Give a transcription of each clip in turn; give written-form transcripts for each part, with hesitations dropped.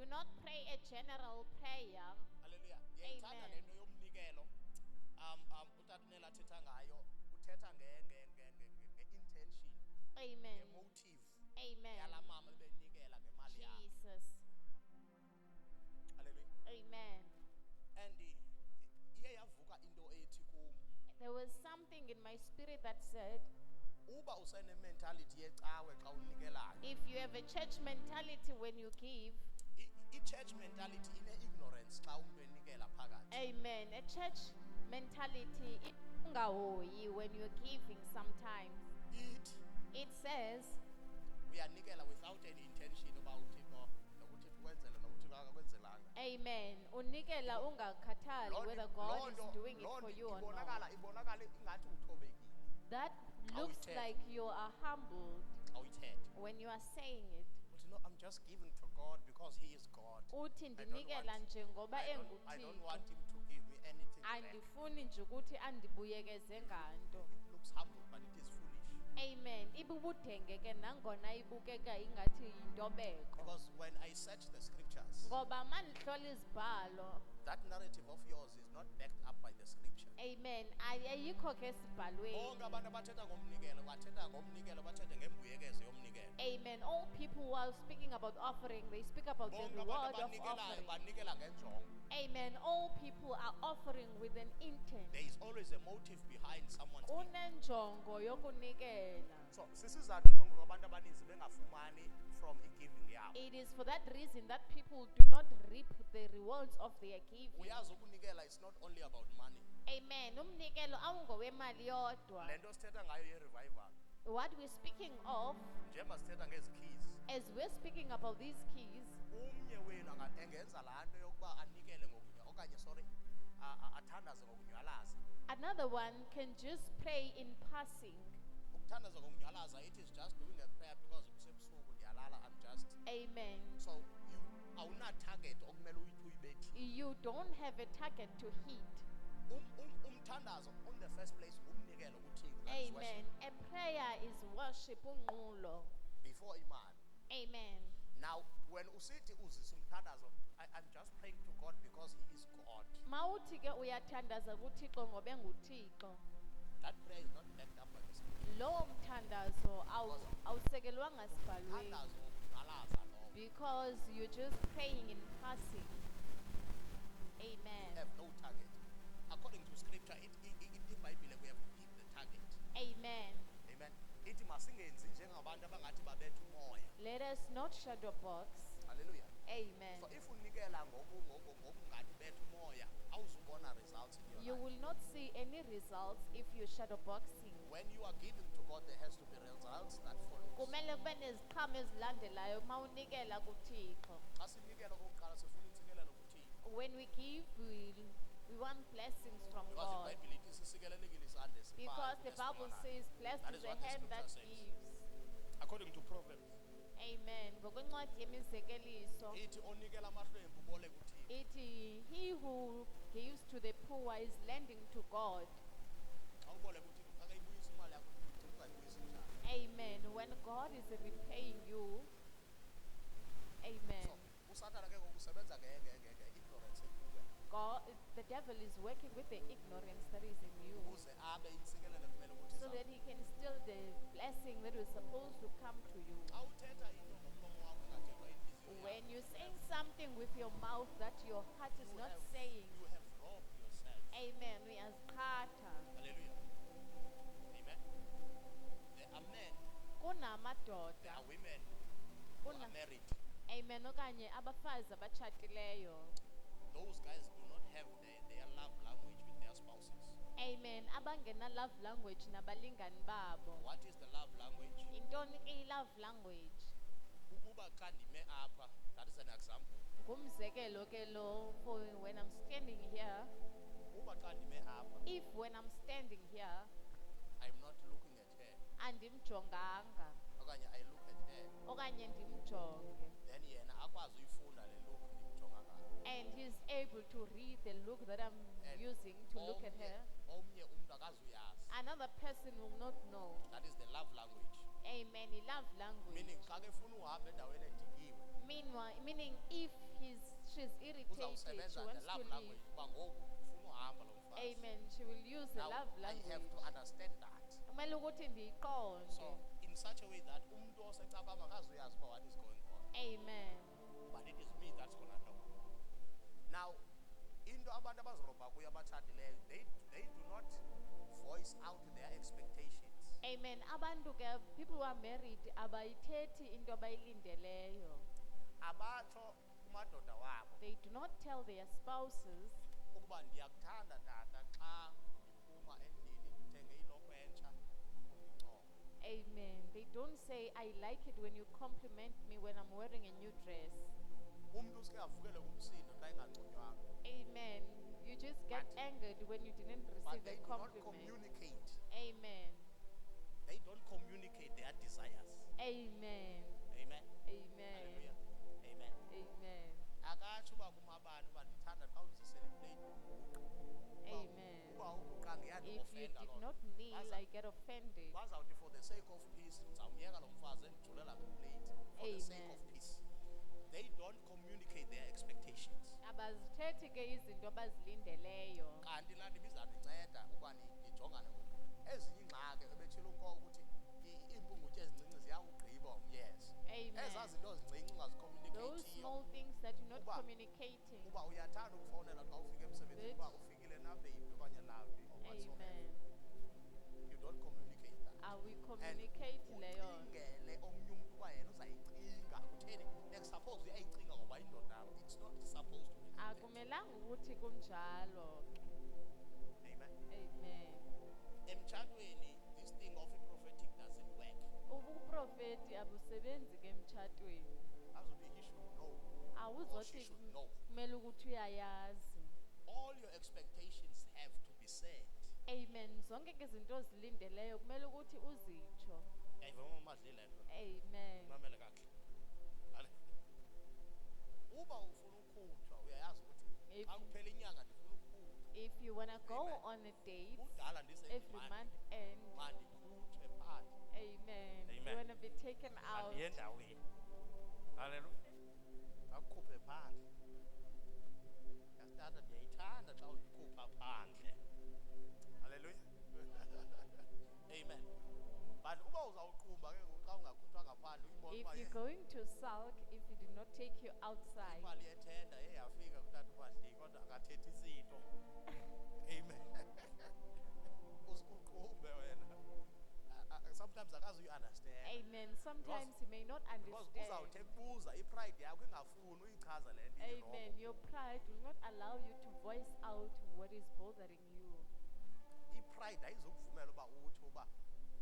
not pray a general prayer. Hallelujah. Ngiyayithanda Amen. lento yomnikelo. Utatunela athetha ngayo, uthetha nge-intention, Amen. nge-motive Amen. yala mama benikela ngemali yakhe. Jesus. Hallelujah. Amen. And iye yavuka into ethi kum, There was something in my spirit that said, uba usene mentality yecawe xa unikelayo. if you have a church mentality when you give, I-church mentality ine-ignorance xa umuntu enikela phakathi. amen. A church mentality, ungahoyi when you're giving sometimes. It says, Uyanikela without any intention uba uThixo nokuthi kwenzele nokuthi akakwenzelanga. amen. Unikela ungakhathali whether God is doing it for you or not. ibonakala ingathi uthobekile That How looks it like you are humbled xa uyithethe. when you are saying it. But you know, I'm just giving to God because He is God. Uthi ndinikela nje ngoba I don't enguThixo. want Him to give me anything back. Andifuni nje ukuthi andibuyekeze nganto. It looks humble, but it is foolish. Amen. Ibubudenge ke nangona ibukeka ingathi yintobeko. Because when I search the scriptures, Ngoba mandihlola izibhalo. that narrative of yours is not backed up by the scripture. Amen. Ayikho ke esibhalweni. Bonke abantu abathetha ngomnikelo bathetha ngomnikelo bathethe ngembuyekezo yomnikelo. Amen. All people who are speaking about offering, they speak about the Bonke reward abantu of abanikelayo offering. banikela ngenjongo. Amen. All people are offering with an intent. There is always a motive behind someone's giving. Unenjongo yokunikela. So sisizathu ke ngoku abantu abaninzi bengafumani from i-giving yabo. It is for that reason that people do not reap the rewards of their giving. Uyazi ukunikela, it's not only about money. Amen. Umnikelo awungowemali yodwa. Le nto sithetha ngayo ye-revival, What we're speaking of, njengoba sithetha ngezi keys, as we're speaking about these keys, umnye wenu engenza laa nto yokuba anikele okanye sorry, athandaze ngokunyhwalaza. another one can just pray in passing. Ukuthandaza ngokunyhwalaza, it is just doing a prayer because kusebusuku ndiyalala, I'm just. Amen. So you awuna-target okumele uyibethi. You don't have a target to hit. Umthandazo, on the first place, umnikelo kuThixo. That is Amen. worship. A prayer is worship, unqulo. Before imali. Amen. Now, when usithi uzisa umthandazo, I'm just praying to God because He is God. Mawuthi ke uyathandaza kuThixo ngoba enguThixo. That prayer is not backed up by the scripture. Lo mthandazo awusekelwanga sibhalweni Umthandazo wokunyhwalaza lowo. because you're just praying in passing. Amen. Have no target. According to scripture, iBhayibhile we have to hit the target. Amen. Amen. Ithi masingenzi njengabantu abangathi babetha umoya. Let us not shadow box. Hallelujah. Amen. So if unikela ngokungathi betha umoya, awuzubona results in your You life. will not see any results if you shadow boxing. When you are giving to God, there has to be results that follow. Kumele kube neziqhamo ezilandelayo mawunikela kuThixo. Xa sinikela okokuqala sifuna intsikelelo kuThixo. When we give, we want blessings from Because God. iBhayibhile ithi sisikelelekile isandla esiphaya Because the kunesibulalayo. Bible says, blessed That is is the what the hand that scripture says. gives. According to Proverbs, Amen. Ngokwencwadi yemizekeliso, ithi onikela amahlwempu ubole kuThixo. ithi he who gives to the poor is lending to God. Xa ubole kuThixo, xa kayibuyisa imali yakho, ungayibuyisi njani? Amen. When God is repaying you, amen. So, uSathane ke ngoku usebenza nge-ignorance ekuwe. God, the devil is working with the ignorance that is in you Ukuze abe intsikelelo kumele ukuthi so that he can steal the blessing that was supposed to come to you. xa uthetha into ngomlomo wakho engathethwa yinhliziyo When yakho, you're saying something with your mouth that your heart is not saying, you have robbed yourself. amen, uyazikhatha. Hallelujah. Amen. There are men, there Kunamadoda, are women who are married. amen, okanye abafazi abatshatileyo. Those guys do not have their love language with their spouses. Amen. Abangena love language nabalingani babo. What is the love language? Intoni ke i-love language? Ukuba xa ndime apha, that is an example. Ngumzekelo ke lo for when I'm standing here. Uba xa ndime apha, If when I'm standing here I'm not looking at her, andimjonganga okanye I look at her, okanye ndimjonge, then yena akwazi uyifunda le look ndimjonga ngayo. and he's able to read the look that I'm And using to look at her, omnye umntu akazuyazi. another person will not know. That is the love language. Amen. I love language. Meaning xa kefuna uhamba endaweni edikiwe, Meanwhile, meaning if he she's irritated, she uzawusebenza wants the to love leave. language uba ngoku ufuna uhamba lo mfazi. Amen. She will use the Now, love I have language. to understand that. Kumele ukuthi ndiyiqonde. So, in such a way that umuntu osecabanga akazuyazi uba what is going on. Amen. But it is me that's gonna know. Now, into abantu abazirobha kuyo abatshatileyo, they do not voice out their expectations. Amen. Abantu ke, people who are married abayithethi into abayilindeleyo. Abatsho kumadoda wabo They do not tell their spouses, ukuba ndiyakuthanda tata xa ndiphuma endlini ndithenge ilokhwe entsha undincoma. amen. They don't say, I like it when you compliment me when I'm wearing a new dress. Umuntu uske avukele kumsindo xa enganconywanga. Amen. You just get But- angered when you didn't But receive they a do not compliment. communicate. Amen. They don't communicate their desires. Amen. Amen. Amen. Hallelujah. Amen. Amen. Akatsho uba kumabani uba ndithanda xa uzisele iplate uguqa. Amen. Uba uguqanga If you iyandioffenda did loo not nto. kneel, I get offended. Bazawuthi for the sake of peace ndizawumyeka lo mfazi endijulela ngeplate. For the sake Amen. of peace. They don't communicate their expectations. Abazithethi ke izinto abazilindeleyo. Kanti laa nto ibizandinceda ukuba nijongane ngoku. Ezinye iingxaki ebetshilo unkoko ukuthi iimpungutye ezincinci ziyawugqiba umyeza. Ezaa Amen. zinto zincinci Those ungazicommunicate-iyo. small things that you're not Uba- communicating. Uba uyathanda ukufowunela xa ufika emsebenzini Good. uba ufikile na baby okanye love or whatsoever. Amen. You don't communicate that. Are we And communicate leyo? ucingele omnye umntu uba yena uzayicinga kutheni. Like suppose uyayicinga ngoba indoda yakho. It's not supposed to be like that. Akumelanga ukuthi kunjalo. Amen. Amen. Emtshatweni, this thing of a prophetic doesn't work. Ubuprofeti abusebenzi ke emtshatweni. Azobe he should know. Awuzothi should know. kumele ukuthi uyayazi. All your expectations have to be said. Amen. Zonke ke izinto ozilindeleyo kumele ukuthi uzitsho. Yayivuma umadlile nto. Amen. Mamele kakuhle. Hale. Uba ufuna ukukhutshwa uyayazi ukuthi If- xa kuphela inyanga ndifuna ukukhutshwa. If you want to go Amen. on a date Kudala every ndisemandi. month end, Mandikhutshwe phandle. amen. You Amen. want to be taken out. Mandiye endaweni. Haleluya. Akukhuphe phandle. Yasitata ndiyayithanda xa undikhupha phandle. Haleluya. Amen. But uba uzawuqumba ke ngoku xa ungakhutshwanga phandle uyibona If uba you're going to sulk, if he did not take you outside, imali yethenda yafika kutata ubahliki kodwa akathethi izinto. Amen. Usikuqumbe wena. Sometimes akazi you understand. amen. Sometimes he may not Because understand. uzawuthe kubuza ipride yakho ingafuni uyichaza le nto Amen. Your pride will not allow you to voice out what is bothering you. ipride ayizukuvumela uba utsho uba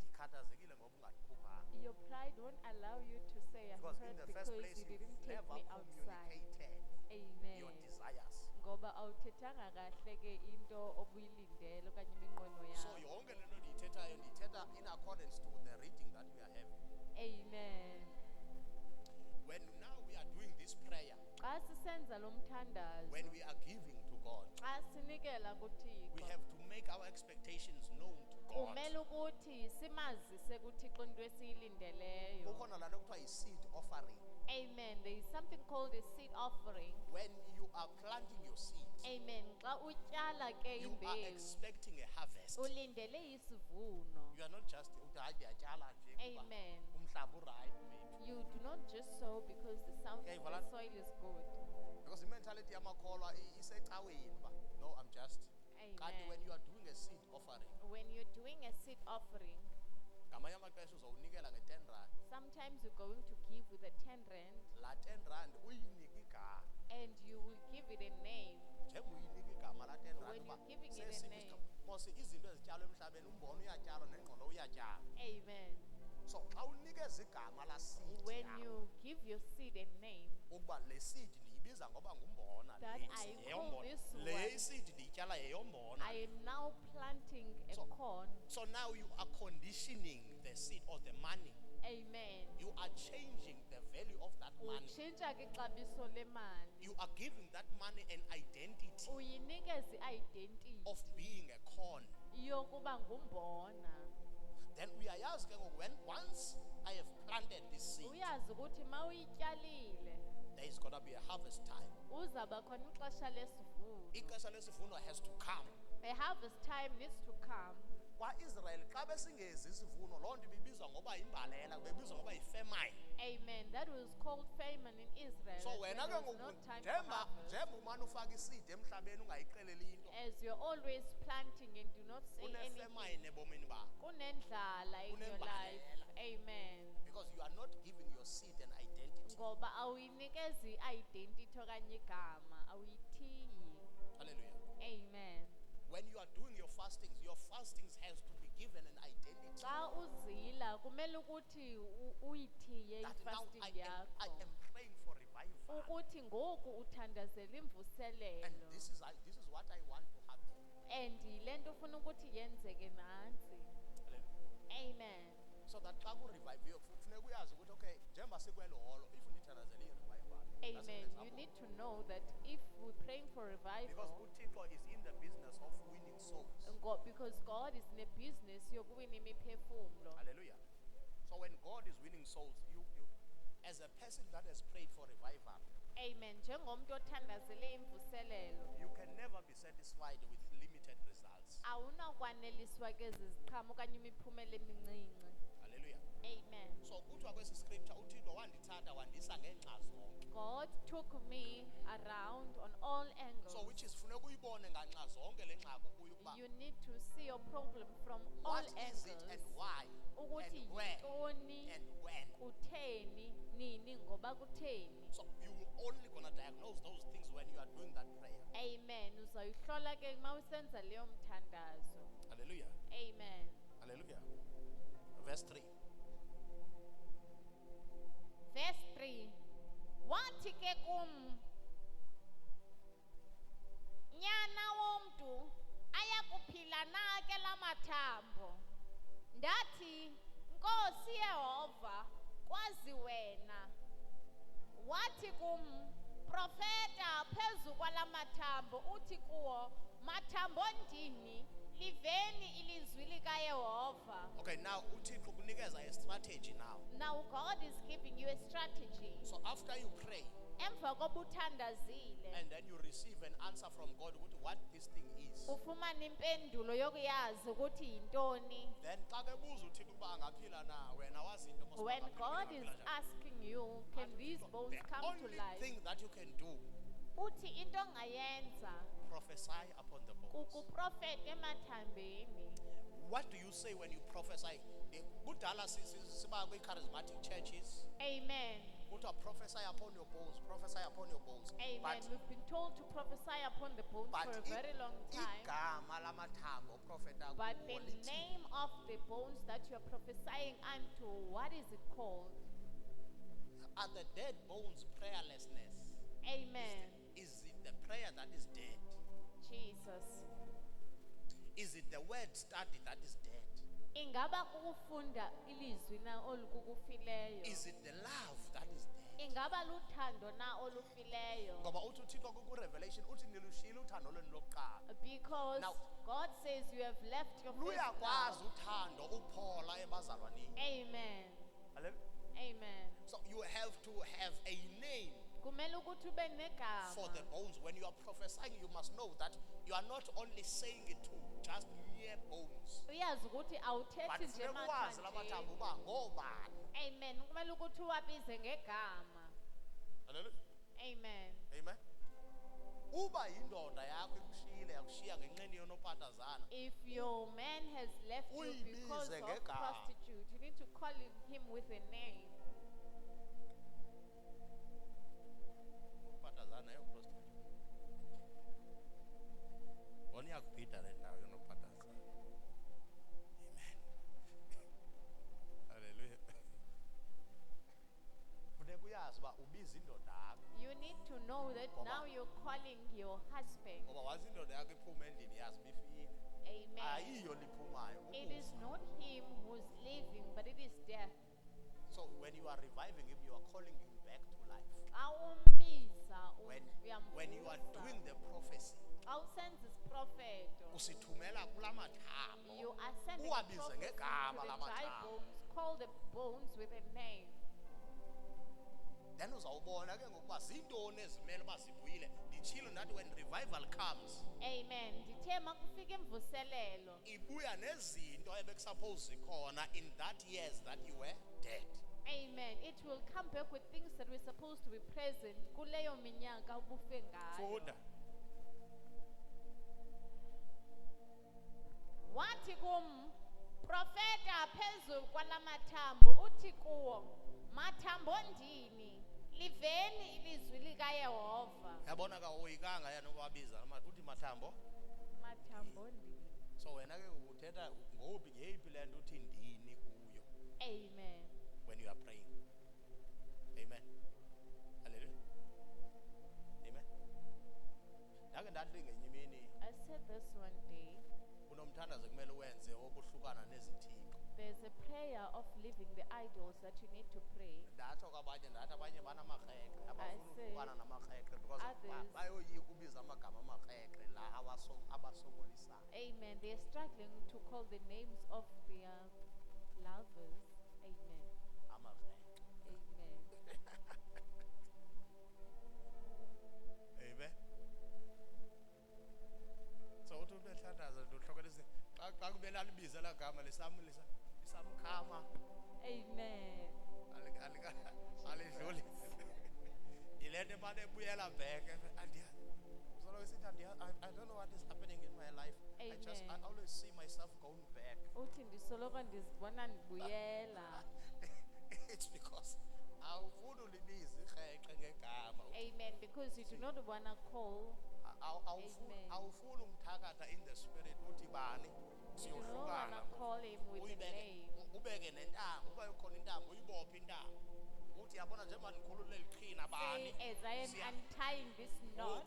ndikhathazekile ngoba ungandikhuphanga. Your pride won't allow you to say, I'm Because in hurt the first because place you you've didn't take never me outside. communicated your Amen. desires. Ngoba awuthethanga kahle ke into obuyilindele okanye iminqweno So yakho. yonke le nto ndiyithethayo ndiyithetha in accordance to the reading that we are having. Amen. When now we are doing this prayer, Xa sisenza lo mthandazo, when we are giving to God, xa sinikela we kuThixo, have to make our expectations known to God. kumele ukuthi simazise kuThixo into esiyilindeleyo. Kukhona laa nto kuthiwa yi-seed offering. Amen. There is something called a seed offering. When you are planting your seeds, Amen. Xa utyala ke you are imbewu, expecting a harvest. ulindele isivuno. You are not just uthi hayi ndiyatyala nje kuba Amen. umhlaba urayithi maybe. You do not just sow because the Uyayiva laa nto? soil is good. Because i-mentality yamakholwa isecaweni uba no I'm just. Kanti when Amen. you are doing a seed offering, When you're doing a seed offering, ngamanye amaxesha uzowunikela nge-10 rand. sometimes you're going to give with a 10 rand Laa 10 rand uyinike igama. and you will give it a name. Njengoyinike igama laa 10 rand When uba you're giving it a sesiphi name. isigama. Mos izinto ezityalwa emhlabeni umbona uyatyalwa nengqondo uyatyalwa. Amen. So xa unikeza igama la seed When yakho, you give your seed a name, ukuba le seed ndiyibiza ngoba ngumbona, That le I call yeyombona. this Le one- seed ndiyityala yeyombona. I am now planting a So- corn. So now you are conditioning the seed or the money. Amen. You are changing the value of that money. Utshintsha ke ixabiso lemali. You are giving that money an identity Uyinikeza i-identity of being a corn. yokuba ngumbona. Then uyayazi ke ngoku once I have planted this seed, Uyazi ukuthi ma uyityalile, there is gonna be a a harvest time. uzaba khona ixesha lesivuno. Ixesha lesivuno has to come. A harvest time needs to come. Kwa-Israel xa besingezi isivuno loo nto ibibizwa ngoba yimbalela, bebizwa ngoba yifemine. Amen. That was called famine in Israel. So as wena there ke was ngoku no time for harvest. njengoba umane ufaka iside emhlabeni ungayixeleli into, As you're always planting and do not say anything, kunefemine ebomini bakho. kunendlala in your life. Amen. Because you are not giving your seed an identity. Ngoba awuyinikezi i-identity okanye igama, awuyithiyi. Hallelujah. Amen. When you are doing your fastings has to be given an identity. Xa uzila kumele ukuthi uyithiye That now i-fasting I yakho. am praying for revival. Ukuthi ngoku uthandazela And imvuselelo. this is what I want to happen. And yile nto ufuna ukuthi yenzeke nantsi. Hallelujah. Amen. So that xa kurevive kufuneka uyazi ukuthi okay, njengoba sikwelo holo, if ndithandazele i-revival. that's an Amen. You example. need to know that if we're praying for Because revival, uThixo is in the business of winning souls. because God is in a business yokuwina imiphefumlo. Hallelujah. So when God is winning souls, you as a person that has prayed for revival, Amen. Njengomntu othandazele imvuselelo, you can never be satisfied with limited results. awunakwaneliswa kwezi ziqhamo okanye imiphumela emincinci. Hallelujah. Amen. So kuthiwa kwesi scripture uThixo wandithatha wandisa ngengxa zonke. God took me around on all angles. So which is funeka uyibone ngangxa zonke le ngxaki ukuyo ukuba You need to see your problem from all what is it and angles. why Ukuthi and where yintoni, and when. kutheni, nini, ngoba kutheni. So you will only gonna diagnose those things when you are doing that prayer. Amen. Uzoyihlola ke uma usenza leyo mthandazo. Hallelujah. Amen. Hallelujah. Verse 3. Verse 3. Wathi ke kum, nyana womntu ayakuphila na ke la mathambo. Ndathi, Nkosi Yehova, kwazi wena. Wathi kum, profeta phezu kwala mathambo, uthi kuwo, mathambo ndini, liveni ilizwi likaYehova. Okay, now uThixo kunikeza a strategy now. Now God is giving you a strategy. So after you pray Emva koba uthandazile, and then you receive an answer from God with what this thing is. ufumana impendulo yokuyazi ukuthi yintoni. Then xa kebuza uThixo ukuba angaphila na wena wazi into Nkosi When uba God angaphila is njani. asking you, can these bones The come to only life? thing that you can do, Uthi into ongayenza prophesy upon the bones. ukuprofeta emathambeni. What do you say when you prophesy? Kudala siba kwi-charismatic churches. Amen. Kuthiwa prophesy upon your bones, prophesy upon your bones. Amen. We've been told to prophesy upon the bones But for a very long time. igama lamathambo propheta But kuwo the lithi, name of the bones that you are prophesying unto, what is it called? are the dead bones prayerlessness? Amen. Is it the prayer that is dead? Jesus. Is it the word study that is dead? Ingaba kukufunda ilizwi na olukukufileyo. Is it the love that is dead? Ingaba luthando na olufileyo. Ngoba uthi uThixo ku-Revelation uthi nilushiyile uthando lwenu lokuqala. Because Now- God says you have left your first Luyakwazi love. uthando uphola ebazalwaneni. Amen. Hallelujah. Amen. So you have to have a name Kumele ukuthi ube negama. for the bones. When you are prophesying, you must know that you are not only saying it to just mere bones, Uyazi ukuthi but awuthethi nje funeka uwazi la mathambo emathanjeni. uba ngobani. Amen. Kumele ukuthi uwabize ngegama. Hallelujah. Amen. Amen. Uba yindoda yakho ikushiyile yakushiya ngenxeni yonopatazana, If your man has left you because Uyibize of ngegama. prostitute, you need to call him with a name. upatazana yoprostitute. Wona iyakubhida le ndawo yonopatazana. Amen. Hallelujah. Funeka uyazi uba ubiza indoda yakho. You need to know that now you're calling your husband. Ngoba wazi indoda yakho iphuma endlini yazi bifile. Amen. Ayiyo liphumayo. It is not him who's living, but it is death. So when you are reviving him, you are calling him back to life. Xa umbiza, When you are doing the prophecy, xa usenza isiprofeto, usithumela kula mathambo. you are sending a Uwabize prophecy to ngegama the la dry mathambo. bones. Call the bones with a name. then uzawubona ke ngokuba zintoni ezimele uba zibuyile. Nditshilo ndathi when revival comes, Amen. Ndithe makufika imvuselelo. ibuya nezinto ebekusuppose zikhona in that years that you were dead. Amen. It will come back with things that were supposed to be present kuleyo minyaka ubufe ngayo. Funda. Wathi kum profeta phezulu kwalamathambo uthi kuwo mathambo ndini liveni ilizwi likaYehova. Yabona ka uyikanga yana ukwabiza uthi mathambo. Mathambo ndini. So wena ke uthetha ngophi ngeyiphi le nto uthi ndini kuyo Amen. when you are praying. Amen. Hallelujah. Amen. Ndake ndathi ngenye imini I said this one day. unomthandazo kumele uwenze okuhlukana nezithixo. There's a prayer of leaving the idols that you need to pray. Ndatsho kwabanye ndathi abanye banamakreke abafuna say uhlukana namakreke because others- bayoyika ubiza amagama amakreke la abasokolisayo. Amen. They're struggling to call the names of their lovers. Amen. Amakreke. Amen. Amen. So uthi ubethandaza ndohlokelisa xa kumele alibize la gama lisamkhama Amen. alidluli. Ilento manje ebuyela back I don't know what is happening in my life. I Amen. always see myself going back. Uthi ndisoloko ndizibona ndibuyela. It's because awufuni ulibize ikreke ngegama. Amen. Because you do not want to call. Amen. Awufuni umthakatha in the spirit uthi bani You do not want siyohlukana. to call him with a name. Ubeke nentambo uba ukhona intambo uyibophe intambo uthi yabona njengoba ndikhulule liqhina Say, bani as I am Siya- untying this knot,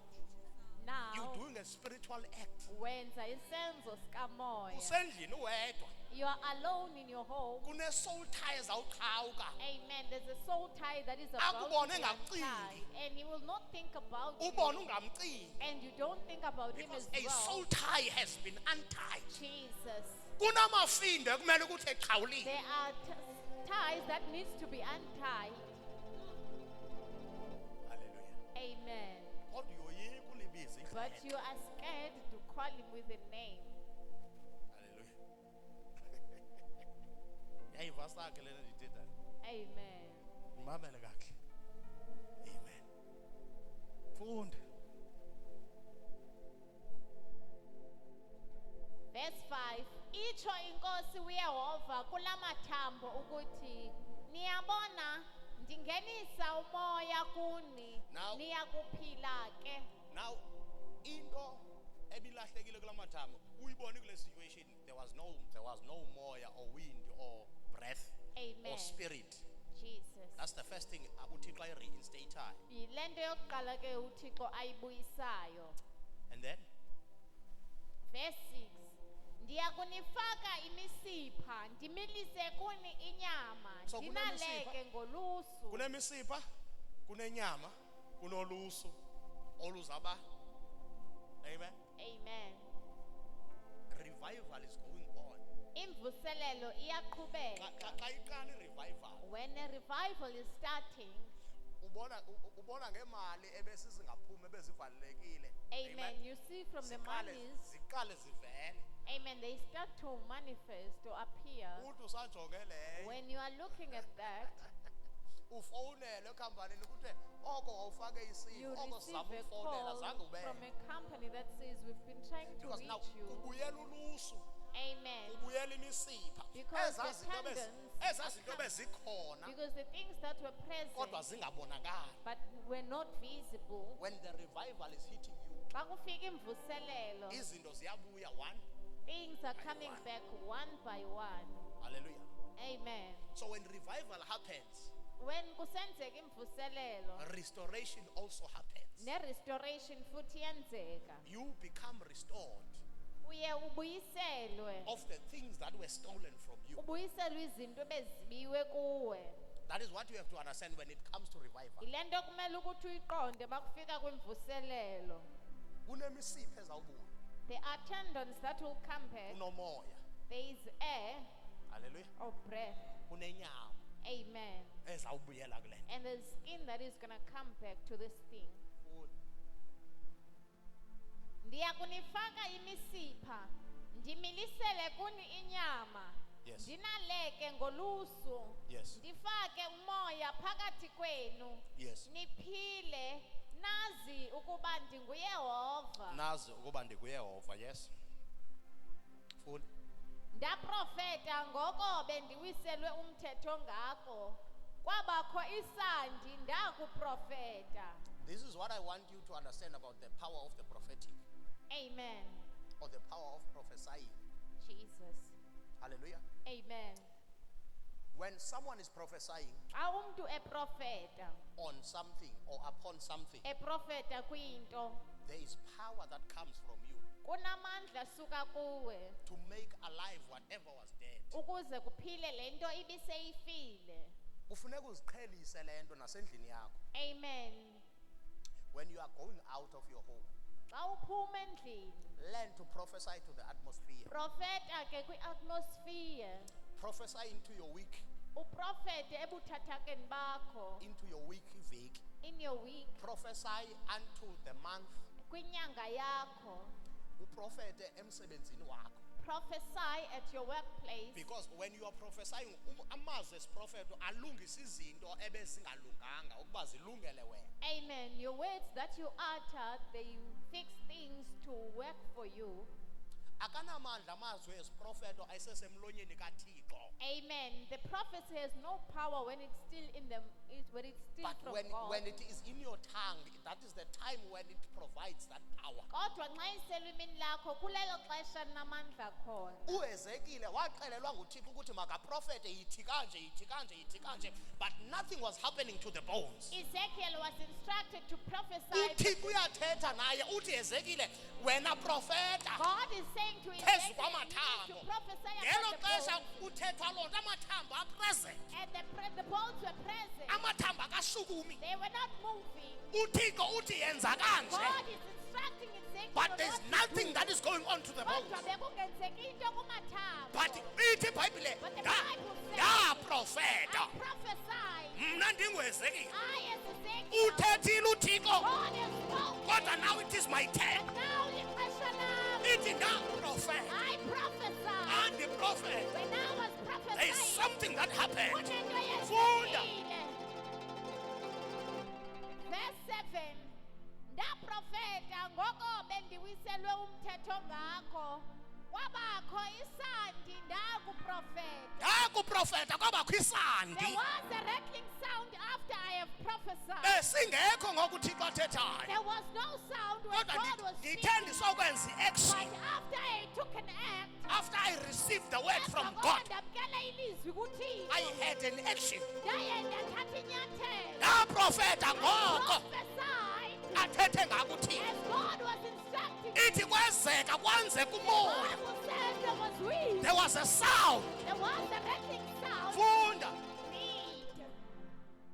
you now doing a spiritual act wenza isenzo sikamoya. usendlini uwedwa You are alone in your home. kune soul tie ezawuqhawuka Amen. There's a soul tie that is about to Akubone be ngakucingi. untied, and he will not think about ubone you, ungamcingi and you don't think about him because as a soul well. tie has been untied. Jesus. Kunamafinde kumele ukuthi eqhawulile. There are ties that needs to be untied. Hallelujah. Amen. Kodwa uyoyika ulibize But ikreke. you are scared to call him with a name. Hallelujah. Yayiva sakhe lena ndithetha. Amen. Mamele kahle. Amen. Funda. Verse 5. Itsho inkosi uYehova kulamathambo ukuthi niyabona ndingenisa umoya kuni Now- niyakuphila ke. Now, into ebilahlekile kulamathambo uyibone kule situation there was no moya or wind or breath Amen. or spirit. Jesus. That's the first thing uThixo ayi-reinstate. Yile nto yokuqala ke uThixo ayibuyisayo. And then Verse 6. Ndiyakunifaka imisipha ndimilise kuni inyama So kunemisipha? ndinaleke ngolusu. kunemisipha, kunenyama, kunolusu oluzaba. Amen. Amen. Revival is going on. Imvuselelo iyaqhubeka. Xa iqala i-revival When a revival is starting, ubona ngemali ebesizingaphumi ebezivalelekile. amen, you see from the monies, ziqale zivele. amen, they start to manifest or appear. Uthi usajonge leyo When you are looking at that, ufowunele ekhampanini kuthiwe oko wawufake you isipho oko receive sizama a ukufowunela call zange ube. from a company that says we've been trying to Because now reach you. kubuyela ulusu, Amen. kubuyela imisipha. Because the Ezaa tendons zinto are bezikhona Because the things that were kodwa present zingabonakali. but were not visible, When the revival is hitting you, xa kufika imvuselelo, izinto ziyabuya one. things are coming back one by one. Hallelujah. Amen. So when revival happens, When kusenzeka imvuselelo, restoration also happens. ne-restoration futhi yenzeka. You become restored Uye ubuyiselwe. of the things that were stolen from you. Ubuyiselwe izinto bezibiwe kuwe. That is what you have to understand when it comes to revival. Yile nto kumele ukuthi uyiqonde makufika kwimvuselelo. Kunemisipha ezawubuya, There are tendons that will come back. kunomoya. There is air Hallelujah. or breath. Kunenyama. Amen. ezawubuyela kule nto. And the skin that is going to come back to this thing. Ndiyakunifaka imisipha, ndimilisele kuni inyama. Yes. Ndinaleke ngolusu. Yes. Ndifake umoya phakathi kwenu. Yes. Niphile nazi ukuba ndinguYehova. Nazi ukuba ndinguYehova. Yes. Full. Ndaprofeta ngoko bendiwiselwe umthetho ngako. Kwabakho isandi ndakuprofeta. This is what I want you to understand about the power of the prophetic. Amen. Or the power of prophesying. Jesus. Hallelujah. Amen. When someone is prophesying Xa umntu eprofeta, on something or upon something, eprofeta kwinto, there is power that comes from you kunamandla suka kuwe to make alive whatever was dead. ukuze kuphile lento ibiseyifile. Kufuneka uziqhelise lento nasendlini yakho. Amen. When you are going out of your home, Xa uphuma endlini, learn to prophesy to the atmosphere. profeta ke kwi-atmosphere. Prophesy into your week, Uprofete ebuthathakeni bakho, into your week. in your week, Prophesy unto the month. kwinyanga yakho. Uprofete emsebenzini wakho. Prophesy at your workplace. Because when you are prophesying, amazwi esiprofeto alungisa izinto ebezingalunganga ukuba zilungele wena. Amen. Your words that you utter, they fix things to work for you. Akanamandla amazwi esiprofeto ayisesemlonyeni kaThixo. Amen. The prophecy has no power when it's still when it's still But from when God. it is in your tongue, that is the time when it provides that power. Kodwa nxa iselwimini lakho kulelo xesha namandla khona. uEzekile waxelelwa nguThixo ukuthi makaprofete yithi kanje, but nothing was happening to the bones. Ezekiel was instructed to prophesy. uThixo uyathetha naye uthi Ezekile wena profeta God is saying to phezu Ezekiel, you need to kwamathambo. prophesy Ngelo about the xesha bones. uthethwa loo nto amathambo apresent, And the bones were present. amathambo akashukumi. They were not moving. uThixo uthi yenza kanje, God is instructing Ezekiel. but there's not to nothing do. that is going on to the bones. Kodwa bekungenzeki into kumathambo. But ithi iBhayibhile But the Bible says, ndaprofeta I prophesied. mna ndinguEzekile. I as Ezekiel. Uthethile uThixo, God has spoken. kodwa now it is my turn. And now lixesha lam. ithi ndaprofeta I prophesied. andiprofeta. When I was There is prophesying, something that happened. kunento Funda. yenzekile. Verse 7. Ndaprofeta ngoko bendiwiselwe umthetho ngako. Kwabakho isandi ndakuprofeta. Ndakuprofeta kwabakho isandi. There was a rattling sound after I have prophesied. Besingekho ngoku uThixo athethayo. There was no sound when Kodwa God was ndithe speaking. ndisokwenza But i-action after I took an act, after I received the word from emva God. kokuba ndamkela ilizwi kuThixo, I had an action. ndaye ndathatha inyathelo. Ndaprofeta ngoko Prophesied athethe ngako uThixo. as God was instructing. Ithi kwenzeka kwenzeka umoya. Bible says there was wind. There was a sound. There was a rattling sound. Funda. Read.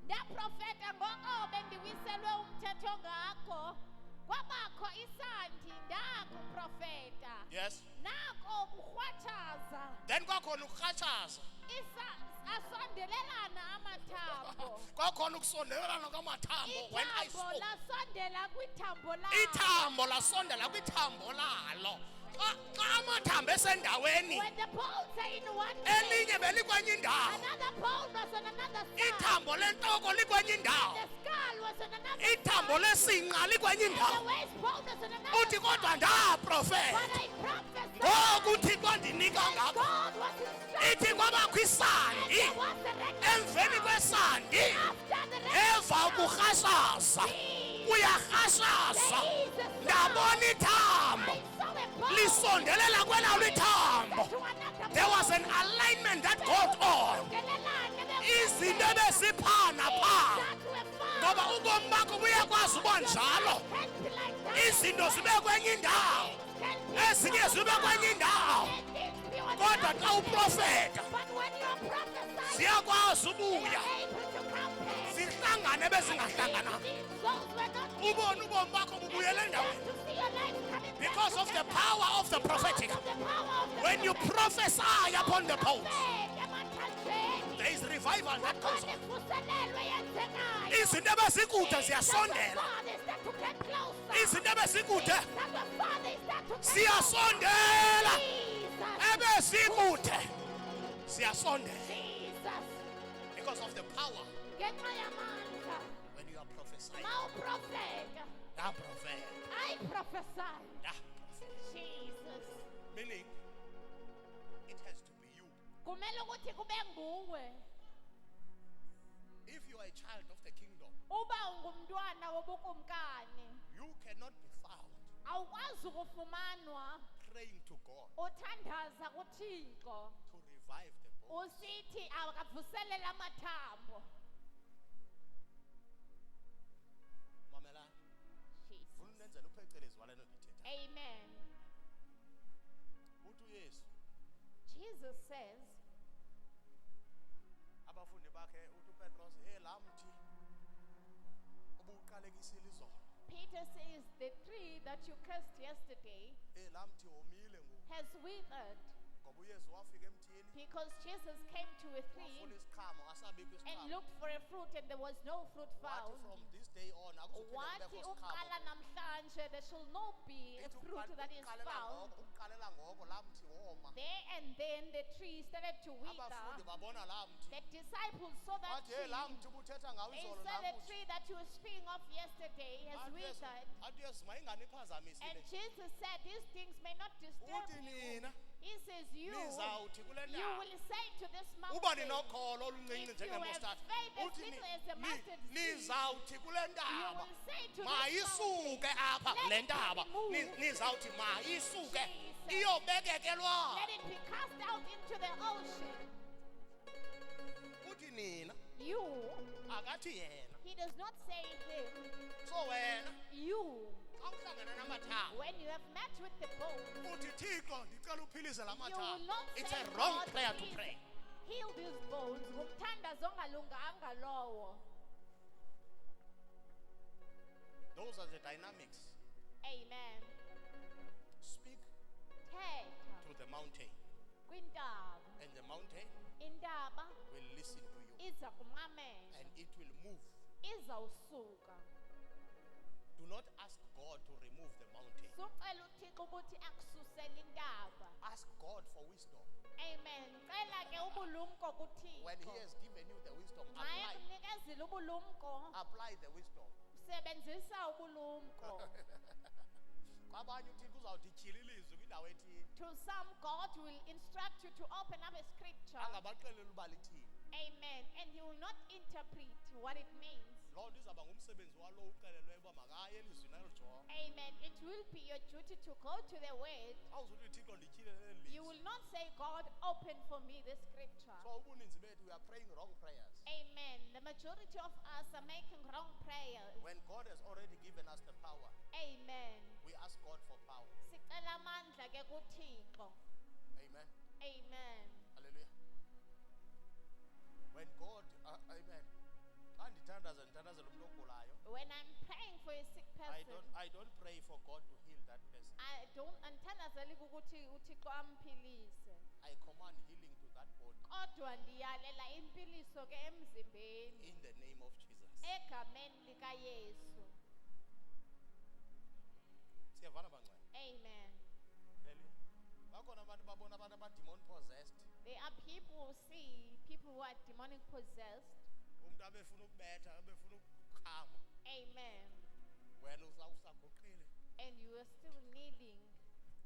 Ndaprofeta ngoko bendiwiselwe umthetho ngako. Kwabakho isandi ndakuprofeta. Yes. Nako ukurhwatshaza. Then kwakhona ukurhatshaza. Asondelelana amathambo. Kwakhona ukusondelelana kwamathambo when I Ithambo spoke. lasondela kwithambo layo. Ithambo lasondela kwithambo lalo. Xa amathambo esendaweni, When the poles are in one place, elinye belikwenye indawo. another pole was on another side. Ithambo lentoko likwenye indawo. The skull was on another Ithambo side. lesinqa likwenye And the indawo. waist bone was on another Uthi side. kodwa ndaprofeta. But I prophesied. Ngoku uThixo andinika And ngako. God was instructing. Ithi kwabakho And isandi. there was a rattling Emveni sound. kwesandi, After the rattling eva sound, ukurhashaza. see, Uyarhashaza. there is a sound. Ndabona ithambo. I saw a bone Lisondelela kwelawo ithambo. to another There was bone. an alignment that got on. Izinto ebeziphana pha. Ngoba ubomi bakho buyakwazi uba njalo. Izinto zibe kwenye indawo. Ezinye zibe kwenye indawo. Kodwa xa uprofeta ziyakwazi ubuya. Zihlangane bezingahlangana. Ubone ubomi bakho bubuyele endaweni. Because of the power of the prophetic. When you prophesy upon the post, there is revival that goes kukhona on. imvuselelo eyenzekayo. Izinto ebezikude ziyasondela. Father is there to get closer. Izinto ebezikude That the Father is there to get ziyasondela. Jesus. Ebezikude ziyasondela. Jesus. Because of the power Ngenxa yamandla. when you are prophesying. Mawuprofeta. That prophet. I prophesy. That prophet. Jesus. Meaning, it has to be you. Kumele ukuthi kube nguwe. If you are a child of the kingdom, Uba ungumntwana wobukumkani. you cannot be found Awukwazi ukufumanwa praying to God uthandaza kuThixo. to revive the body. Usithi akavuselela amathambo. Mamelani. Jesus. Funa unenzela uphecelezi walento ndithetha. Amen. Uthi uYesu Jesus says, abafundi bakhe uthi uPetros laa mthi ubuqalekisile izolo. Peter says, the tree that you cursed yesterday Laa mthi womile ngoku. has withered Ngoba uYesu wafika emthini because Jesus came to a tree wafuna isiqhamo asabikho and isiqhamo. looked for a fruit and there was no fruit Wathi found. from this day on akuzuphinde Wathi kubekho uqala isiqhamo. namhlanje there shall not be a Ithi fruit that is found. uqalela ngoko laa mthi woma. There and then the tree started to Abafundi wither. babona laa mthi. The disciples saw that Wathi laa tree. mthi ubuthetha ngawo They izolo saw the namuhla. tree that you were speaking of yesterday has withered. Athi Yesu mayinganiphazamisi And le. Jesus said, these things may not disturb Uthi you. nina He says, you nizawuthi kule will ndawo say to this uba mountain, ninokholo oluncinci if you have njengemostadi. faith as Uthi little as a mustard seed, nizawuthi kule you ndaba will say to this mayisuke mountain, apha let le it ndaba. be moved. Nizawuthi mayisuke Jesus. iyobekekelwa. let it be cast out into the ocean. Uthi nina You, akathi yena. he does not say him. So wena You, xa uhlangana namathambo when you have met with the bones, uthi Thixo ndicela uphilise la you will mathambo. not It's say, a wrong God, prayer to please pray. heal these bones. Ngumthandazo ongalunganga lowo. Those are the dynamics. Amen. Speak Thetha to the mountain kwintaba. and the mountain Intaba will listen to you iza kumamela. and it will move. Izawusuka. Do not ask God to remove the mountain. Sucela uThixo ukuthi akususele intaba. Ask God for wisdom. Amen. Cela ke ubulumko kuThixo. When He has given you the wisdom, Xa ekunikezile ubulumko, apply the wisdom. sebenzisa ubulumko. Kwabanye uThixo uzawuthi tyhililizwe kwindawo ethile. To some, God will instruct you to open up a scripture. Angabaxelela uba lithini. Amen. And He will not interpret what it means. Loo nto izawuba ngumsebenzi walo uxelelweyo uba makaye elizwini ayojonga. Amen. It will be your duty to go to the word. Awuzuthi Thixo ndityhilele eli You lizwi. will not say, God, open for me this scripture. So ubuninzi bethu we are praying wrong prayers. Amen. The majority of us are making wrong prayers. When God has already given us the power, Amen. we ask God for power. Sicela amandla ke kuThixo. Amen. Amen. Hallelujah. When God, amen. Xa ndithandazela umuntu ogulayo, When I'm praying for a sick person, I don't pray for God to heal that person. I don't anthandazeli ukuthi uThixo amphilise. I command healing to that body Kodwa ndiyalela impiliso ke emzimbeni in the name of Jesus. egameni likaYesu. Siyavana bangcwele. Amen. Hallelujah. Bakhona abantu babona abantu aba-demon possessed. There are people who see people who are demonic possessed. Umuntu abefuna ukubetha, abefuna ukukhama. Amen. Wena usaguqile. And you are still kneeling.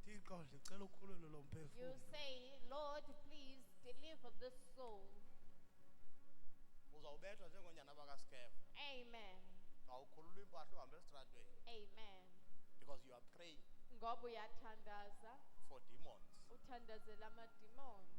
Thixo ndicela ukhulule lo You mphefumlo. say, Lord, please deliver this soul. Uzawubethwa njengonyana bakaSkeva. Amen. Awukhulula impahla uhambe esitratweni. Amen. Because you are praying Ngoba uyathandaza, for demons. uthandazela amadimoni.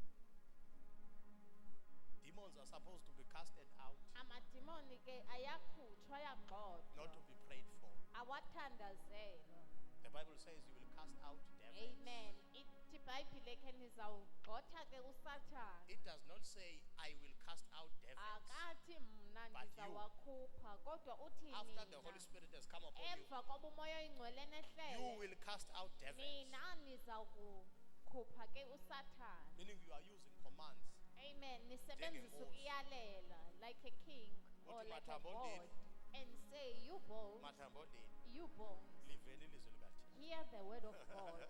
Demons are supposed to be casted out, Amadimoni ke ayakhutshwa ayagxothwa. not to be prayed for. Awathandazelwa. The Bible says you will cast out devils. Amen. Ithi iBhayibhile ke nizawugxotha ke uSathane. It does not say I will cast out devils. Akathi mna But you. ndizawakhupha kodwa uthi After the nina. Holy Spirit has come upon you, Emva koba umoya oyingcwele you nehlele. will cast out devils. Nina nizawukhupha ke uSathane. Meaning you are using commands. Amen. Nisebenzisa ukuyalela like a king or Uthi like a mathambo god ndini. and say, you bones, Mathambodini. you bones, Liveni ilizwi likaThixo. hear the word of God.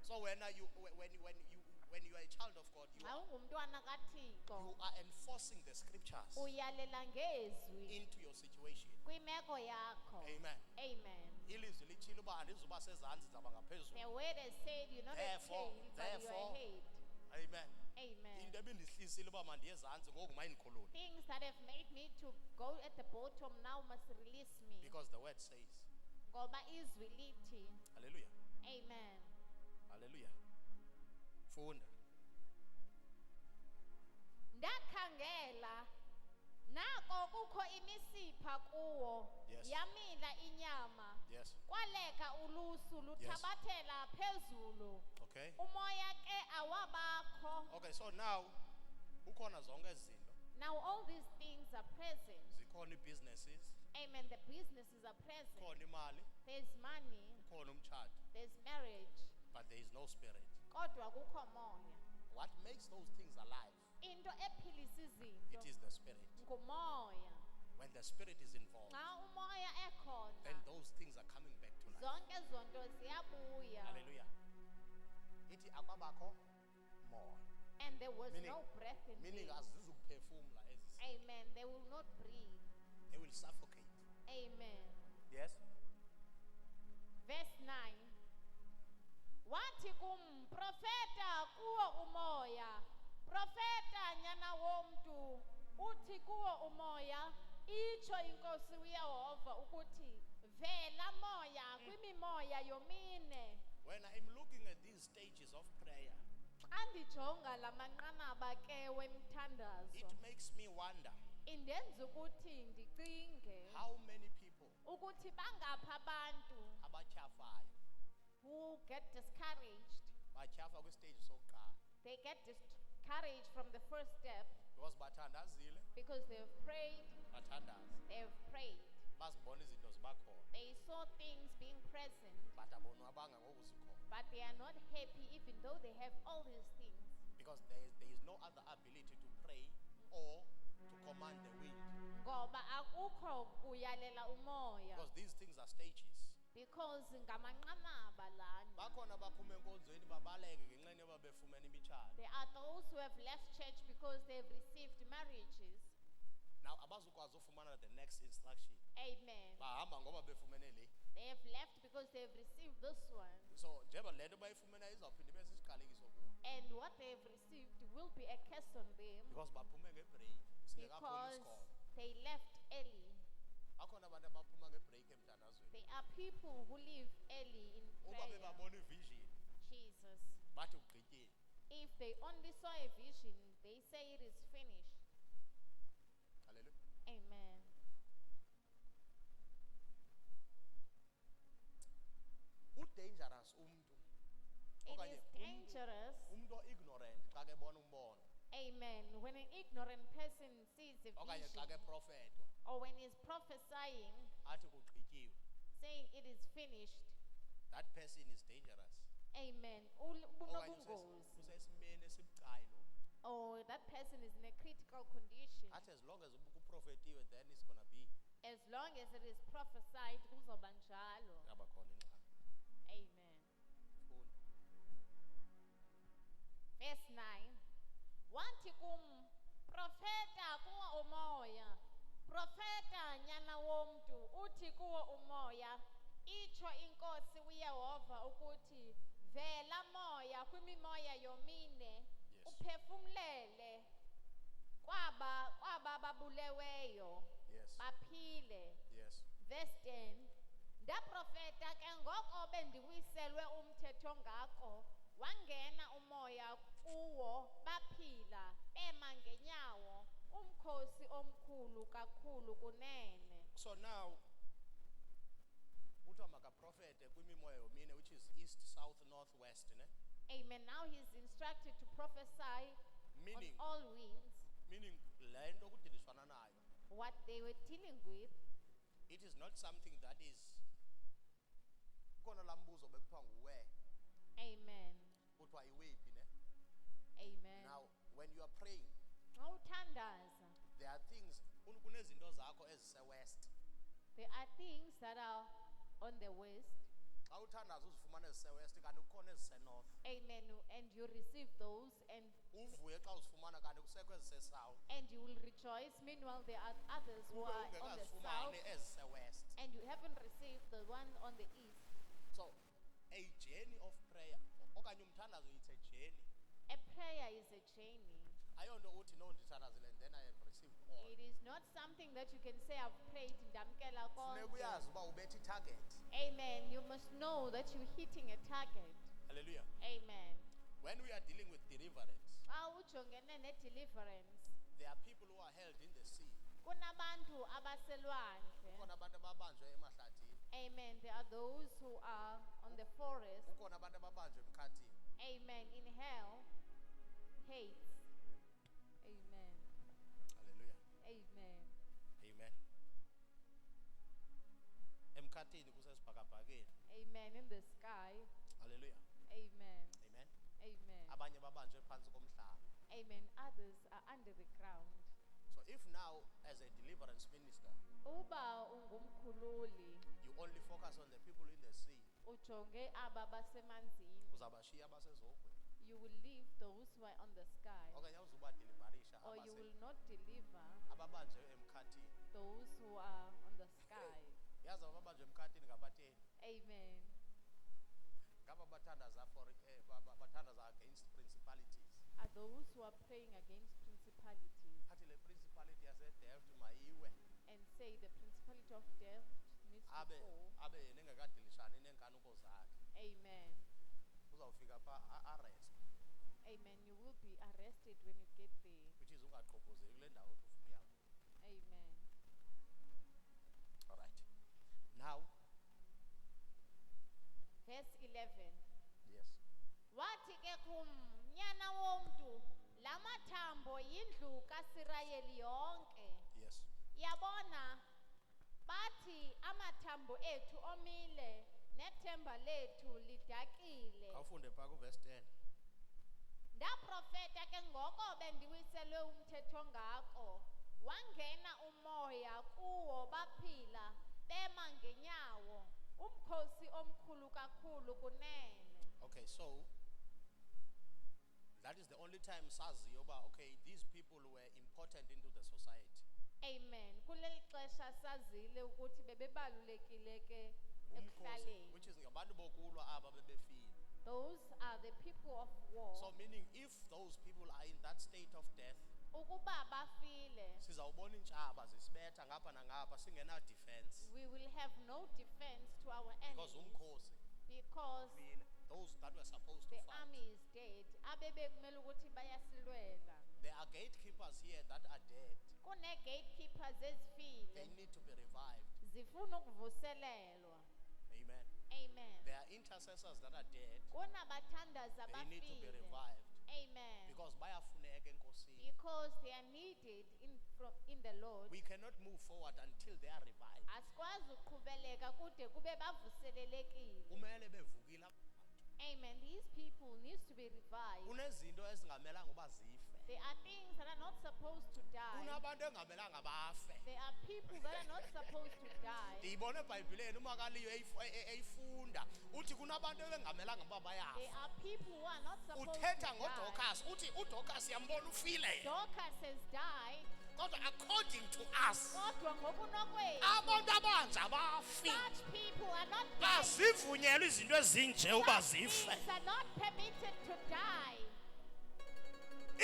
So when you are a child of God, Xa ungumntwana you kaThixo, are enforcing the scriptures uyalela ngezwi into your situation. kwimeko yakho. Amen. Amen. Ilizwi litshilo uba andizuba sezantsi ndizaba ngaphezulu. The word has said you're not a Therefore- tail, but you are a head. Amen. Amen. Into ebindihlisile uba mandiye ezantsi ngoku mayindikhulule. Things that have made me to go at the bottom now must release me. Because the word says. Ngoba izwi lithi. Hallelujah. Amen. Hallelujah. Funda. Ndakhangela nako kukho imisipha kuwo, Yes. yamila inyama, Yes. kwaleka ulusu luthabathela phezulu, Okay. umoya ke awabakho. Okay, so now ukhona zonke ezi zinto. Now all these things are present. Zikhona ibusinesses, Amen. The businesses are present. khona imali, There's money, khona umtshato, there's marriage, but there is no spirit. kodwa kukho moya. What makes those things alive? Into ephilisa It izinto is the spirit. ngumoya. When the spirit is involved, Xa umoya ekhona, then those things are coming back to life. zonke zonto ziyabuya. Hallelujah. Ithi akwabakho moya. And there was Meaning- no breath in Meaning them. azizukuphefumla ezi. Amen. They will not breathe. They will suffocate. Amen. Yes. Verse 9. Wathi kum profeta kuwo umoya, profeta nyana womntu, uthi kuwo umoya, itsho inkosi uYehova ukuthi vela moya kwimimoya yomine. When I'm looking at these stages of prayer, Xa ndijonga la manqanaba ke wemthandazo, it makes me wonder indenza ukuthi ndicinge how many people ukuthi bangaphi abantu abatyhafayo who get discouraged. batyhafa kwistage sokuqala They get discouraged from the first step because bathandazile because they've prayed, bazibona izinto zibakhona they saw things being present, but abonwabanga ngoku zikhona but they are not happy even though they have all these things. because there is no other ability to pray or to command the wind Ngoba akukho kuyalela umoya because these things are stages. because ngamanqanaba lana. Bakhona baphuma enkonzweni babaleke ngenxa yoba befumene imitshato. There are those who have left church because they've received marriages. Now abazukwazi ufumana the next instruction. Amen. Bahamba ngoba befumene le. They have left because they've received this one. So njengoba le nto bayifumena izawuphinda ibe sisiqalekiso kubo And what they've received will be a curse on them because baphume ngebreak singekapholi because isikolo. they left early. Bakhona abantu abaphuma ngebreak emthandazweni. There are people who live early in Uba prayer. bebabona ivision Jesus. bathi ugqityile. If they only saw a vision, they say it is finished. Hallelujah. Amen. Udangerous umntu It okanye is dangerous. umntu ignorant xa kebona umbono Amen. When an ignorant person sees a okanye xa vision keprofetwa or when he's prophesying, athi kugqityiwe. saying it is finished. That person is dangerous. Amen. Okanye Bunobungozi. usesimeni esibucayi lo. Or that person is in a critical condition. Athi as long as kuprofetiwe then it's gonna be As long as it is prophesied, kuzoba njalo. yaba khona ingxaki. Amen. Funda. Verse 9. Wathi kum profeta kuwo umoya, profeta nyana womntu, uthi kuwo umoya, itsho inkosi uYehova ukuthi vela moya kwimimoya yomine, Yes. uphefumlele kwaba babuleweyo Yes. baphile. Yes. Verse 10. Ndaprofeta ke ngoko bendiwiselwe umthetho ngako, wangena umoya kuwo baphila, bema ngenyawo, umkhosi omkhulu kakhulu kunene. So now uthiwa makaprofete kwimimoya yomine which is east, south, north, west, ne? Amen. Now he's instructed to prophesy Meaning- on all winds. Meaning le nto kudilishwana nayo. What they were dealing with, It is not something that is kona lambuzo bekuthiwa nguwe amen. kuthiwa iwephi ne? Amen. Now when you are praying uyathandaza. There are things kunezinto zakho ezise-west. There are things that are on the west. Xa uthandaza uzifumana ezise-west kanti kukhona ezise-north. Amen. And you receive those, and Uvuye xa uzifumana kanti kusekho ezise-south. you will rejoice. Meanwhile, there are others who are on the south, ungekazifumani ezise-west. and you haven't received the one on the east. So a journey of prayer okanye umthandazo it's a journey. A prayer is a journey. Ayonto uthi no ndithandazile and then I have received all. It is not something that you can say, I've prayed, ndamkela Funeka konke. uyazi uba ubetha i-target. Amen. You must know that you're hitting a target. Hallelujah. Amen. When we are dealing with deliverance, Xa ujongene ne-deliverance, there are people who are held in the sea. kunabantu abaselwandle. Kukhona abantu ababanjwe emahlathini. Amen. There are those who are on the forest. Kukhona abantu ababanjwe emkhathini. Amen. In hell, hates. Amen. Hallelujah. Amen. Amen. Emkhathini kusesibhakabhakeni. Amen. In the sky. Hallelujah. Amen. Amen. Amen. Abanye babanjwe phansi komhlaba. Amen. Others are under the ground. So if now as a deliverance minister Uba ungumkhululi, you only focus on the people in the sea, ujonge aba basemanzini, uzabashiya abasezogweni. you will leave those who are on the sky, Okanye awuzubadeliverisha or you will not deliver ababanjwe emkhathini. those who are on the sky. Yazi ababanjwe emkhathini ngabatheni? Amen. Ngaba bathandaza bathandaza against principalities. Are those who are praying against principalities Athi le principality yase-Delft mayiwe and say the principality of death needs to abe fall. yena engekadilishani neenkanuko zakhe. Amen. Uzawufika pha arrest, Amen. You will be arrested when you get there. which is ungaqhobhozeli kule ndawo othi ufuna uya kuyo. Amen. All right. Now, Verse 11. yes. Wathi ke kum, nyana womntu, la mathambo yindlu kaSirayeli yonke. Yes. Yabona, bathi amathambo ethu omile, nethemba lethu lidakile. Awufunde pha kuverse 10. Ndaprofeta ke ngoko bendiwiselwe umthetho ngako. Wangena umoya kuwo baphila, bema ngenyawo. Umkhosi omkhulu kakhulu kunene. Okay, so that is the only time saziyo uba okay these people were important into the society. Amen. Kuleli xesha sazile ukuthi bebebalulekile ke Umkhosi, ekuhlaleni. which is ngabantu bokulwa aba bebefile. Those are the people of war. So meaning if those people are in that state of death, Ukuba bafile, sizawubona intshaba zisibetha ngapha nangapha singena defense we will have no defense to our because enemies umkhosi because ufile. Those that were supposed to the fight. army is dead. Abebe kumele ukuthi bayasilwela. There are gatekeepers here that are dead. Kune gatekeepers They ezifile. need to be revived. Zifuna ukuvuselelwa. Amen. Amen. There are intercessors that are dead. Kunabathandaza They need to be bafile. revived Amen. because bayafuneka enkosini. Because they are needed in the Lord. We cannot move forward until they are revived. Asikwazi ukuqhubeleka kude kube bavuselelekile. Kumele bevukile abantu. Amen. These people needs to be revived. Kunezinto ezingamelanga uba zife. There are things that are not supposed to die. Kunabantu engamelanga bafe. There are people that are not supposed to die. Ndiyibona eBhayibhileni uMakaliyo eyifunda uthi kunabantu engamelanga uba There bayafe. are people who are not supposed to Uthetha die. ngoDorcas uthi uDorcas yambona ufile. Dorcas has died. Kodwa according to us Kodwa ngokunokwethu, abantu abanje abafi. such people are not dying. Azivunyelwa izinto ezinje uba zife. Things are not permitted to die.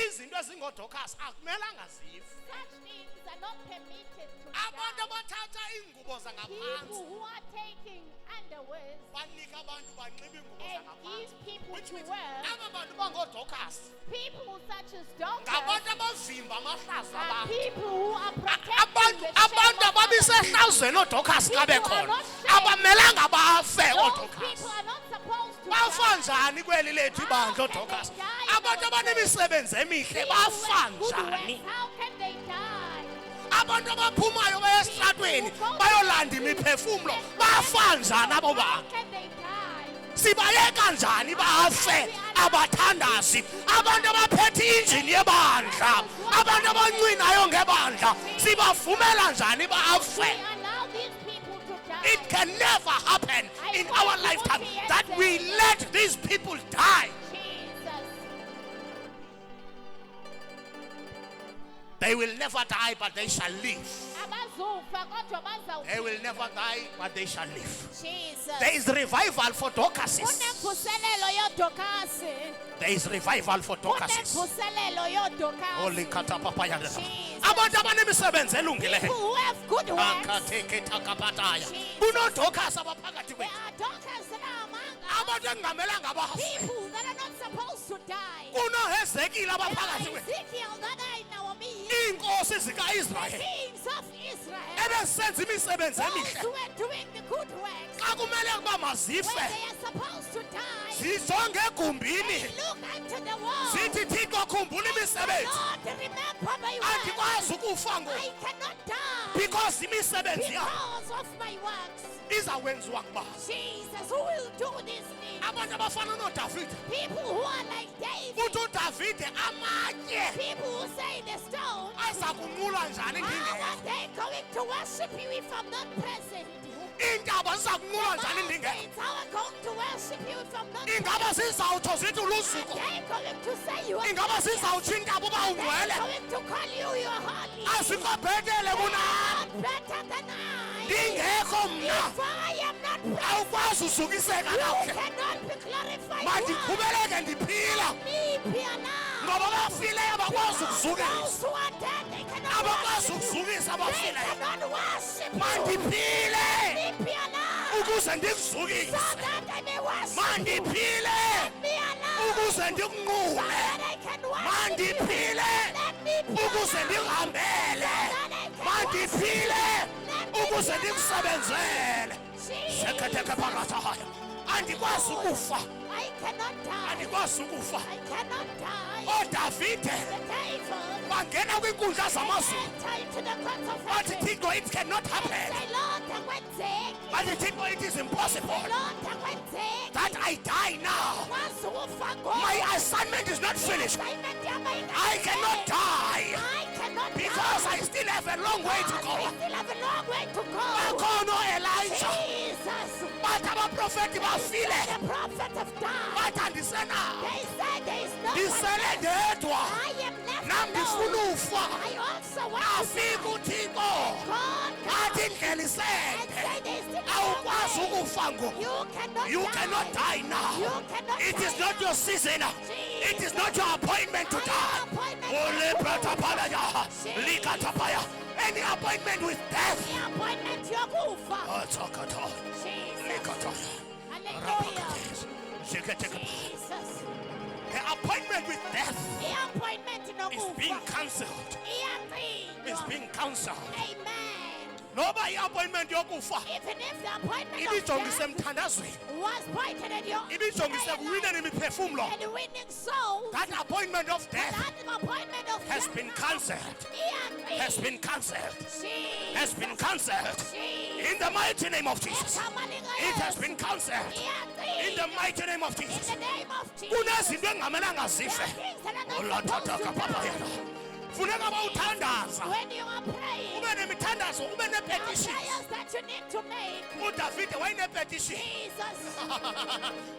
Izinto ezingoDorcas akumelanga zife. Such things are not permitted to Abantu die. abathatha ingubo People zangaphansi who are taking underwears banika abantu banxiba ingubo and zangaphansi. give people Which to means wear, aba bantu bangoDorcas people such as Dorcas, ngabantu abavimba amahlazo are abantu. people who are protecting Abantu the abantu shame of others. ababisehlazweni oDorcas xa bekhona abamelanga bafe Those oDorcas. people are not supposed to Bafa die. njani kweli lethu ibandla oDorcas? Abantu abanemisebenzi emihle People bafa with good njani? works, how can they die? Abantu abaphumayo baya esitratweni bayolanda imiphefumlo bafa njani abo How bantu? can they die? sibayeka njani bafe abathandazi, abantu abaphethe injini yebandla, abantu abancinayo ngebandla, sibavumela njani bafe? allow these people to die. It can never happen in our lifetime that we let these people die. Jesus. They will never die, but they shall live. Abazufa kodwa bazawuphila. They will never die, but they shall live. Jesus. There is revival for Dorcas. Kunemvuselelo yodokasi. There is revival for Dorcas. Kunemvuselelo yodokasi. Holy katapapaya. Jesus. Abantu abanemisebenzi People elungileyo. who have good works. Akatheke thakapataya. Jesus. KunoDorcas abaphakathi There kwethu. are doctors that are among us. Abantu engamelanga bafe. People that are not supposed to die. KunoHezekile There are abaphakathi kwethu. Ezekiel that are in our midst. Iinkosi The zika-Israyeli kings of Israel. ebesenza imisebenzi Those emihle. who are doing the good works. Xa kumele ukuba When mazife, they are supposed to die. zijonge egumbini. They look unto the wall. Zithi Thixo khumbula imisebenzi. Lord, remember my works. Andikwazi ukufa I ngoku cannot die because imisebenzi yabo because of my works. izakwenziwa ngubazi. Jesus, who will do these things? Abantu abafana noDavide. People who are like David. Uthi uDavide amatye People who say the stone. aza kunqula njani How ndingekho. are they going to worship you if I'm not present? Iintaba ziza kunqula njani ndingekho. Mountains, how are going to worship you if I'm not Ingaba present? sizawutsho zithi Are ulusuku. they going to say you are Ingaba holy? sizawutsho intaba uba Are they ungcwele. going to call you holy? Asikho bhetele kunam. Not better than I. Ndingekho mna. If I am not present, Awukwazi usukiseka you kakuhle. cannot be glorified. Mandiqhubeleke ndiphila. Me be alive. Ngoba abafileyo abakwazi Those ukuzukisa. who are dead, they cannot Abakwazi worship. ukuzukisa They abafileyo. cannot worship you. Mandiphile Me be alive. ukuze So ndikuzukise. that I may worship you. Mandiphile Me alive. ukuze So ndikunqule. that I can worship you. Mandiphile Let me be ukuze alive. ndikuhambele. So that I can Mandiphile Let me ukuze be alive. ndikusebenzele. Jesus. Seketheke phakathaya. Andikwazi ukufa. I cannot die. Andikwazi ukufa. I cannot die. ODavide The devil bangena kwiinkundla zamazulu. enter into the courts of Bathi heaven. Thixo, it cannot happen. Say, Lord, takwenzeki. Bathi Thixo, it is impossible Lord, takwenzeki. that I die now. Kwazi ukufa ngoku. My assignment is not finished. Assignment yami I cannot die I cannot because die. I still have a long way to We go. still have a long way to go. Akhono Elijah. Jesus. Bathi abaprofeti bafile. The prophet of died. Bathi andisenawo. They said there is no one Ndisele left. ndedwa. I am left Nam ndifuna alone. ufa. I also want to Afika die. uThixo. God, Athi God. indlela And isende. say there is still a Awukwazi long way. ukufa ngoku. You You cannot die now. You cannot It is die not your season. It is not your appointment to die. Ole pratapalaya. Likatapaya. Any appointment with death. The appointment yokufa. Atsakata. Jesus. Likataya. Hallelujah. Rapakates. Ziketekapa. Jesus. The appointment with death The appointment is being nokufa. cancelled. It's Iyaqinwa. being cancelled. Amen. Noba i-appointment yokufa Even if the appointment of ibijongise death emthandazweni, was pointed at your ibijongise ekuwineni imiphefumlo, and winning souls, that appointment of death that appointment of has death been cancelled. iyaqinwa. Has been cancelled. Jesus. Has been cancelled. Jesus. In the mighty name of Jesus. Ethamalinga It has Yesu. been cancelled. Iyaqinwa. In the mighty name of In Jesus. the name of Jesus. Kunezinto engamelanga There are zife. things that are not Olathatha supposed to kapapa die. yena. Funeka bawuthandaza. When you are praying, Ube nemithandazo, ube there are nepetitions. prayers that you need to make. uDavide wayinepetition. Jesus.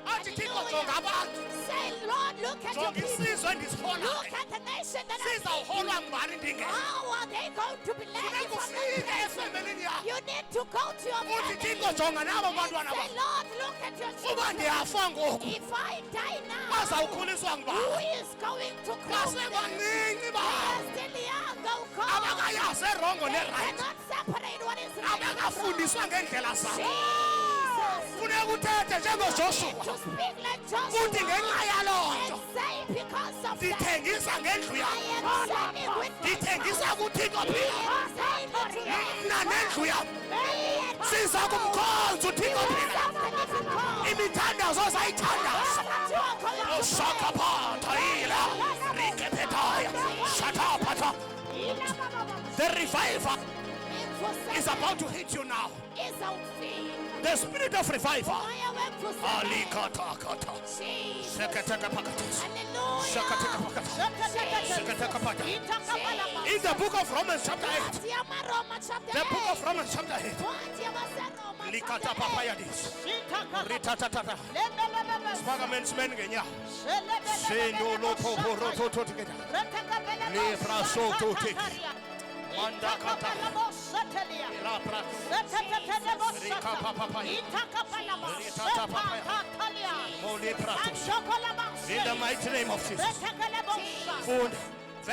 Athi Thixo jonga abantu. Say, Lord, look at your Jonga people. isizwe endisiholayo. Look at the nation that I Sizawuholwa ngubani ndingekho? How are they going to be led Funeka if I'm not ufike present? efemelini yakho. You need to go to your Uthi family Thixo jonga nabo and bantwana say, bakho. Lord, look at your Uba children. ndiyafa ngoku, If I die now, bazawukhuliswa who ngubani? is going to close them? Basebancinci They ba. are still young, oh God. Abakayazi erongo They nerayithi. cannot separate what is right and wrong. Abakafundiswa ngeendlela zabo. Jesus. Funeka uthethe njengoJoshua. To speak like Uthi ngenxa Joshua yaloo and nto say because of that, ndithengisa ngendlu I yam. am standing with my Ndithengisa kuThixo I phila. am saying to you, Mna nendlu yam me and my siza kumkhonza uThixo phila. house of the living God. Imithandazo sayithandaza. That you are going to Oshakapata ila. Rikepetaya. Shatapata. The revival is about to hit you now. is our faith. The spirit of revival. Moya wekusemeza. Alikatakata. Jesus. Sekateka pakatas. Hallelujah. Sekateka pakatas. Sekateka pakatas. Itakabalaba. In the book of Romans chapter 8. Fuati ya Maroma chapter The book 8. of Romans chapter 8. Fuati ya Roma Likata chapter 8. papayadis. Ritatata. Lebelebele. Spagaments men genya. Shelebelebele. Sendo lo poporo toto together. Retekabelebo. Libra soto te. Sataria. Manda kata. Itakabalabo satelia. La pra. Setetetelebo Rika sata. papapaya. Itakabalaba. Ritata papaya. Sepakatalia. Moli pratos. Anshokolaba. In the mighty name of Jesus. Retekelebo sata. Food.